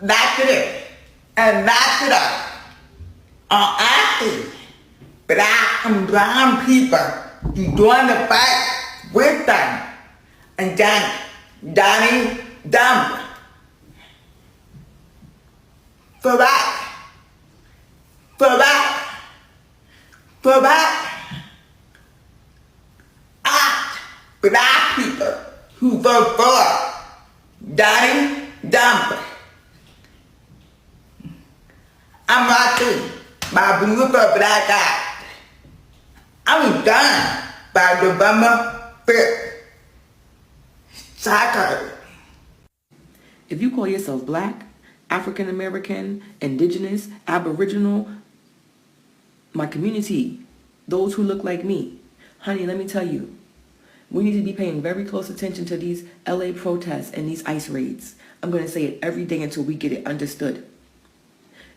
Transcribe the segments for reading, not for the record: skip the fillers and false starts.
Latinous and Latinos are acting black and brown people to join the fight with them and then Donnie Dump. For that, act black people who vote for Donnie Dump. I'm watching my Blue for Black Act. I was done by November 5th. Psycho. If you call yourself black, African American, indigenous, aboriginal, my community, those who look like me, honey, let me tell you, we need to be paying very close attention to these LA protests and these ICE raids. I'm going to say it every day until we get it understood.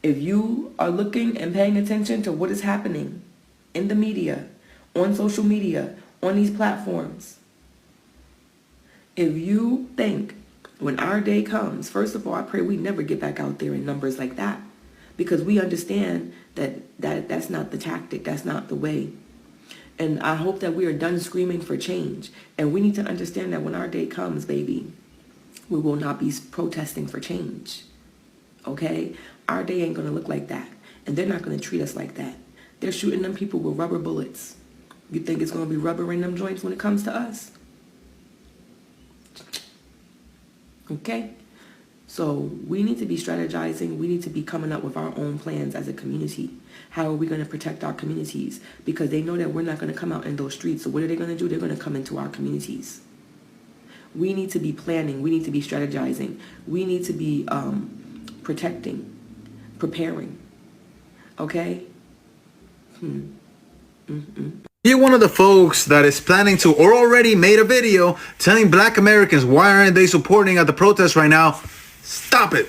If you are looking and paying attention to what is happening in the media, on social media, on these platforms, if you think when our day comes, first of all, I pray we never get back out there in numbers like that, because we understand that's not the tactic, that's not the way. And I hope that we are done screaming for change. And we need to understand that when our day comes, baby, we will not be protesting for change. Okay? Our day ain't going to look like that. And they're not going to treat us like that. They're shooting them people with rubber bullets. You think it's going to be rubber in them joints when it comes to us? Okay? So we need to be strategizing. We need to be coming up with our own plans as a community. How are we going to protect our communities? Because they know that we're not going to come out in those streets. So what are they going to do? They're going to come into our communities. We need to be planning. We need to be strategizing. We need to be protecting, preparing. Okay? You're one of the folks that is planning to or already made a video telling black Americans why aren't they supporting at the protest right now. Stop it.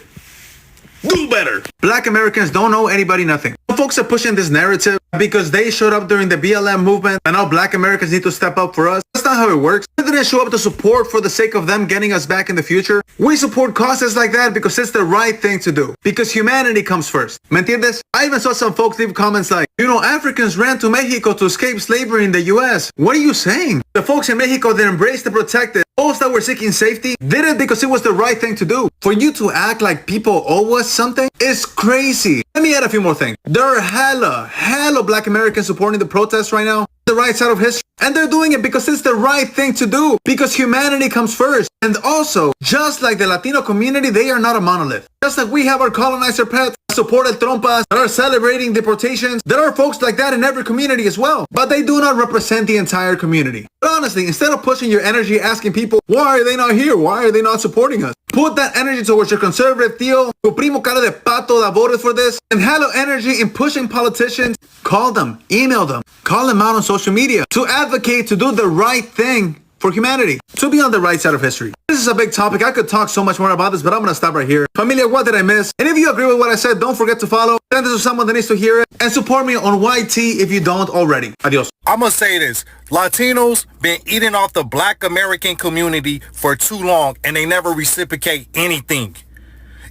Do better. Black Americans don't owe anybody nothing. Some folks are pushing this narrative because they showed up during the BLM movement and now black Americans need to step up for us. That's not how it works. We didn't show up to support for the sake of them getting us back in the future. We support causes like that because it's the right thing to do. Because humanity comes first. ¿Me entiendes? I even saw some folks leave comments like, you know, Africans ran to Mexico to escape slavery in the US. What are you saying? The folks in Mexico that embraced the protected, those that were seeking safety, did it because it was the right thing to do. For you to act like people owe us something is crazy. Let me add a few more things. There are hella black Americans supporting the protests right now. The right side of history. And they're doing it because it's the right thing to do. Because humanity comes first. And also, just like the Latino community, they are not a monolith. Just like we have our colonizer pets, supported trompas, that are celebrating deportations, there are folks like that in every community as well. But they do not represent the entire community. But honestly, instead of pushing your energy asking people, why are they not here? Why are they not supporting us? Put that energy towards your conservative tío, tu primo cara de pato that voted for this, and hello energy in pushing politicians. Call them, email them, call them out on social media to advocate to do the right thing for humanity, to be on the right side of history. This is a big topic. I could talk so much more about this, but I'm gonna stop right here. Familia, what did I miss? And if you agree with what I said, don't forget to follow, send this to someone that needs to hear it, and support me on YT if you don't already. Adios. I'm gonna say this. Latinos been eating off the black American community for too long, and they never reciprocate anything.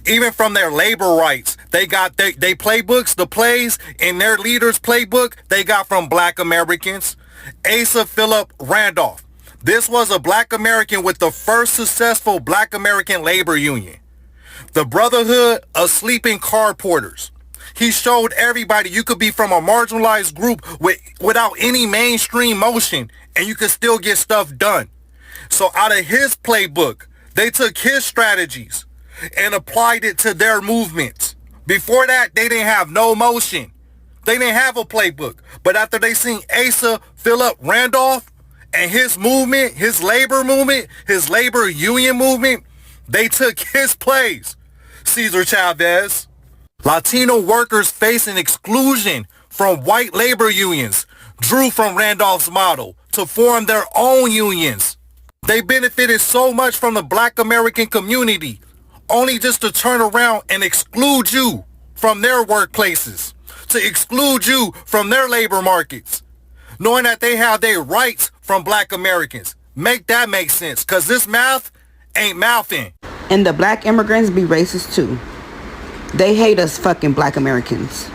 Even from their labor rights, they got they playbooks, the plays in their leaders' playbook, they got from black Americans. Asa Philip Randolph. This was a black American with the first successful black American labor union. The Brotherhood of Sleeping Car Porters. He showed everybody you could be from a marginalized group without any mainstream motion and you could still get stuff done. So out of his playbook, they took his strategies and applied it to their movements. Before that, they didn't have no motion. They didn't have a playbook. But after they seen Asa Philip Randolph and his movement, his labor movement, his labor union movement, they took his plays. Cesar Chavez. Latino workers facing exclusion from white labor unions drew from Randolph's model to form their own unions. They benefited so much from the black American community, only just to turn around and exclude you from their workplaces, to exclude you from their labor markets, knowing that they have their rights from black Americans. Make that make sense, because this math ain't mouthing. And the black immigrants be racist too. They hate us fucking black Americans.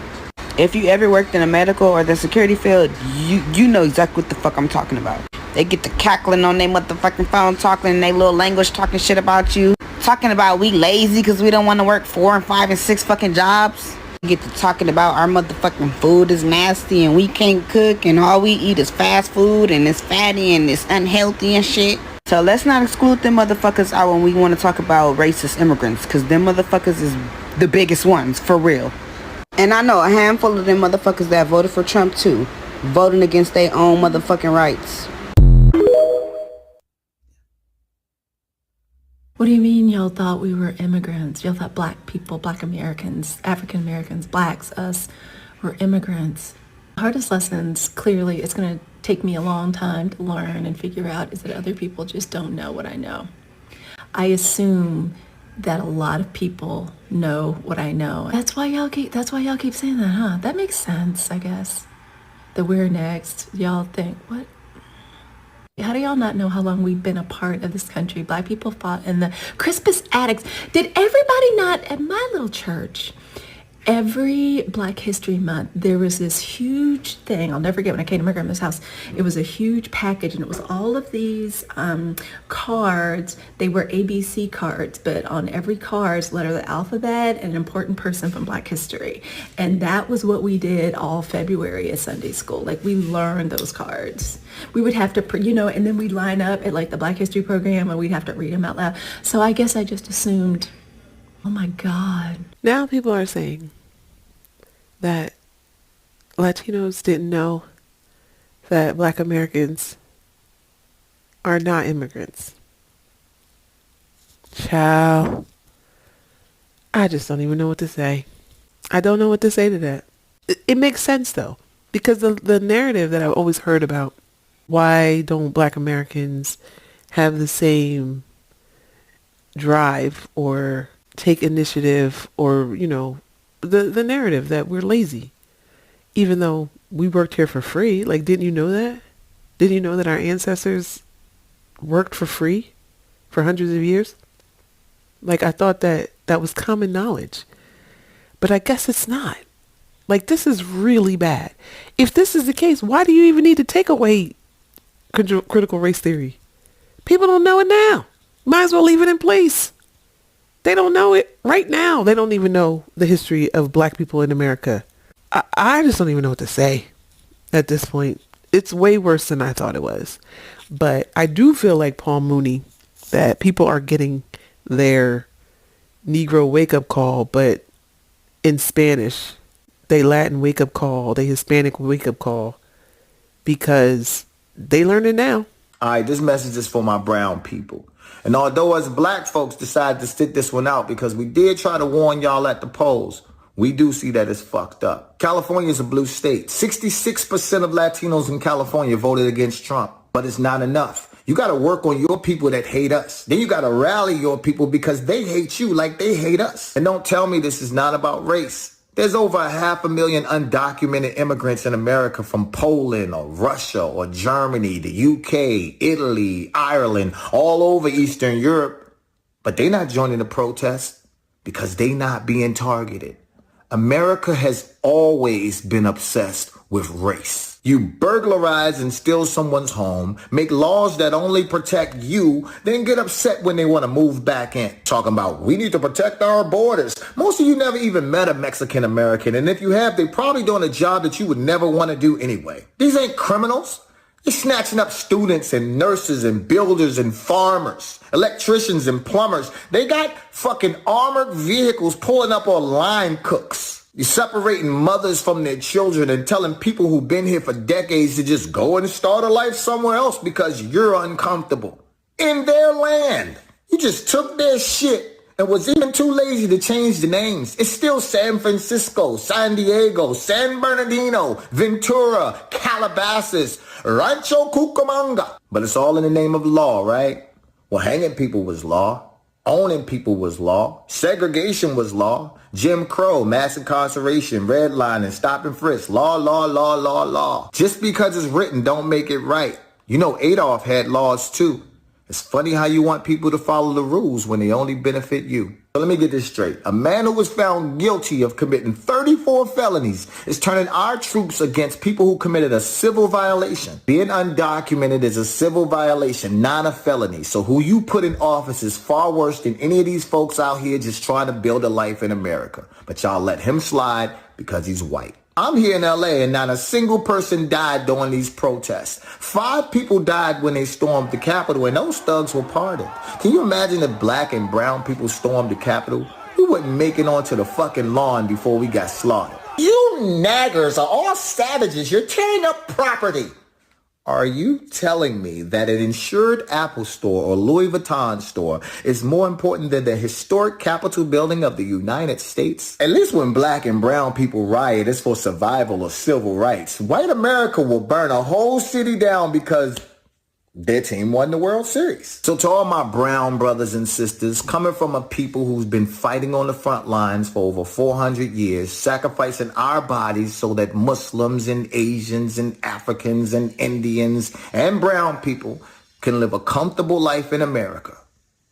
If you ever worked in a medical or the security field, you know exactly what the fuck I'm talking about. They get to cackling on their motherfucking phone, talking in their little language, talking shit about you. Talking about we lazy because we don't want to work 4 and 5 and 6 fucking jobs. We get to talking about our motherfucking food is nasty and we can't cook and all we eat is fast food and it's fatty and it's unhealthy and shit. So let's not exclude them motherfuckers out when we want to talk about racist immigrants, because them motherfuckers is the biggest ones, for real. And I know a handful of them motherfuckers that voted for Trump too, voting against their own motherfucking rights. What do you mean y'all thought we were immigrants? Y'all thought black people, black Americans, African Americans, blacks, us, were immigrants. Hardest lessons, clearly, it's going to take me a long time to learn and figure out is that other people just don't know what I know. I assume that a lot of people know what I know. That's why y'all keep saying that, huh? That makes sense, I guess. That we're next. Y'all think, what? How do y'all not know how long we've been a part of this country? Black people fought in the Crispus Attucks. Did everybody not, at my little church, every Black History Month, there was this huge thing. I'll never forget when I came to my grandma's house. It was a huge package, and it was all of these cards. They were ABC cards, but on every card, letter of the alphabet, and an important person from Black history. And that was what we did all February at Sunday school. Like, we learned those cards. We would have to, and then we'd line up at like the Black History program, and we'd have to read them out loud. So I guess I just assumed, oh my God. Now people are saying that Latinos didn't know that Black Americans are not immigrants. Child, I just don't even know what to say. I don't know what to say to that. It makes sense though, because the narrative that I've always heard about, why don't Black Americans have the same drive or take initiative, or, the narrative that we're lazy, even though we worked here for free. Like, didn't you know that? Didn't you know that our ancestors worked for free for hundreds of years? Like, I thought that was common knowledge, but I guess it's not. Like, this is really bad. If this is the case, why do you even need to take away critical race theory? People don't know it now. Might as well leave it in place. They don't know it right now. They don't even know the history of Black people in America. I just don't even know what to say at this point. It's way worse than I thought it was. But I do feel like Paul Mooney, that people are getting their Negro wake-up call, but in Spanish. They Latin wake-up call, they Hispanic wake-up call, because they learn it now. All right, this message is for my brown people. And although us black folks decided to sit this one out because we did try to warn y'all at the polls, we do see that it's fucked up. California is a blue state. 66% of Latinos in California voted against Trump, but it's not enough. You got to work on your people that hate us. Then you got to rally your people because they hate you like they hate us. And don't tell me this is not about race. There's over 500,000 undocumented immigrants in America from Poland or Russia or Germany, the UK, Italy, Ireland, all over Eastern Europe. But they not joining the protest because they not being targeted. America has always been obsessed with race. You burglarize and steal someone's home, make laws that only protect you, then get upset when they want to move back in. Talking about, we need to protect our borders. Most of you never even met a Mexican American, and if you have, they probably doing a job that you would never want to do anyway. These ain't criminals. They're snatching up students and nurses and builders and farmers, electricians and plumbers. They got fucking armored vehicles pulling up on line cooks. You're separating mothers from their children and telling people who've been here for decades to just go and start a life somewhere else because you're uncomfortable. In their land. You just took their shit and was even too lazy to change the names. It's still San Francisco, San Diego, San Bernardino, Ventura, Calabasas, Rancho Cucamonga. But it's all in the name of law, right? Well, hanging people was law. Owning people was law. Segregation was law. Jim Crow, mass incarceration, redlining, stop and frisk. Law, law, law, law, law. Just because it's written don't make it right. You know Adolf had laws too. It's funny how you want people to follow the rules when they only benefit you. So let me get this straight. A man who was found guilty of committing 34 felonies is turning our troops against people who committed a civil violation. Being undocumented is a civil violation, not a felony. So who you put in office is far worse than any of these folks out here just trying to build a life in America. But y'all let him slide because he's white. I'm here in LA and not a single person died during these protests. 5 people died when they stormed the Capitol and those thugs were pardoned. Can you imagine if black and brown people stormed the Capitol? We wouldn't make it onto the fucking lawn before we got slaughtered. You naggers are all savages. You're tearing up property. Are you telling me that an insured Apple store or Louis Vuitton store is more important than the historic Capitol building of the United States? At least when black and brown people riot, it's for survival or civil rights. White America will burn a whole city down because their team won the World Series. So to all my brown brothers and sisters, coming from a people who's been fighting on the front lines for over 400 years, sacrificing our bodies so that Muslims and Asians and Africans and Indians and brown people can live a comfortable life in America,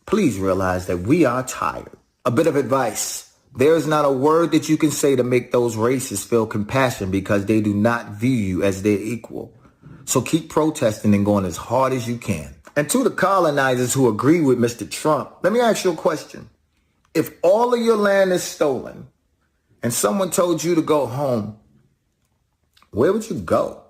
please realize that we are tired. A bit of advice. There is not a word that you can say to make those racists feel compassion because they do not view you as their equal. So keep protesting and going as hard as you can. And to the colonizers who agree with Mr. Trump, let me ask you a question. If all of your land is stolen and someone told you to go home, where would you go?